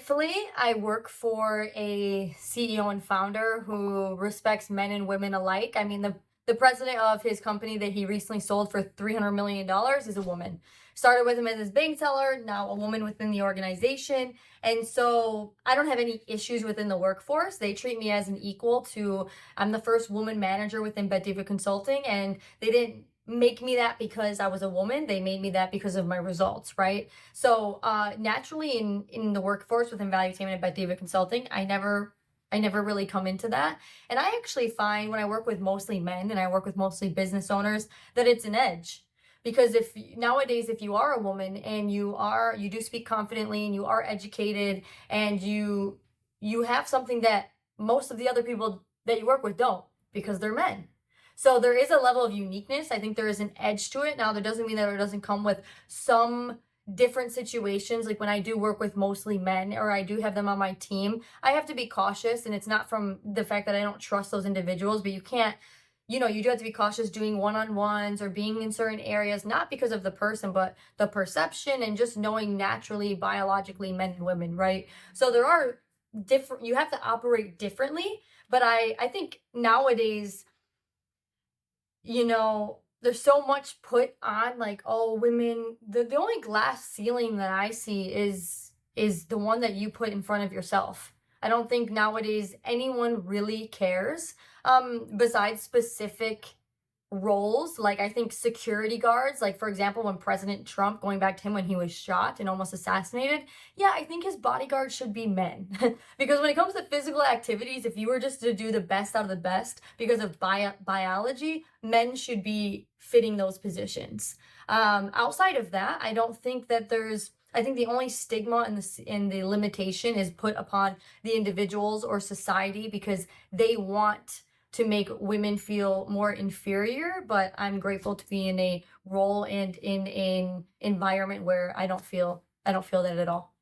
Thankfully, I work for a CEO and founder who respects men and women alike. I mean, the president of his company that he recently sold for $300 million is a woman. Started with him as his bank teller, now a woman within the organization. And so I don't have any issues within the workforce. They treat me as an equal to, I'm the first woman manager within Bet Diva Consulting, and they didn't make me that because I was a woman. They made me that because of my results, right? So naturally in the workforce within Valuetainment and Bet Diva Consulting, I never really come into that. And I actually find when I work with mostly men and I work with mostly business owners that it's an edge. Because if nowadays, if you are a woman and you do speak confidently and you are educated and you have something that most of the other people that you work with don't, because they're men. So there is a level of uniqueness. I think there is an edge to it. Now, that doesn't mean that it doesn't come with some different situations. Like when I do work with mostly men or I do have them on my team, I have to be cautious. And it's not from the fact that I don't trust those individuals, but you can't, you do have to be cautious doing one-on-ones or being in certain areas, not because of the person, but the perception and just knowing naturally, biologically, men and women, right? So there are different, you have to operate differently. But I think nowadays, there's so much put on like, oh, women, the only glass ceiling that I see is the one that you put in front of yourself. I don't think nowadays anyone really cares, besides specific roles. Like I think security guards, like for example, when President Trump, going back to him when he was shot and almost assassinated, yeah, I think his bodyguards should be men. Because when it comes to physical activities, if you were just to do the best out of the best because of biology, men should be fitting those positions. Outside of that, I don't think that I think the only stigma and the limitation is put upon the individuals or society because they want to make women feel more inferior. But I'm grateful to be in a role and in an environment where I don't feel that at all.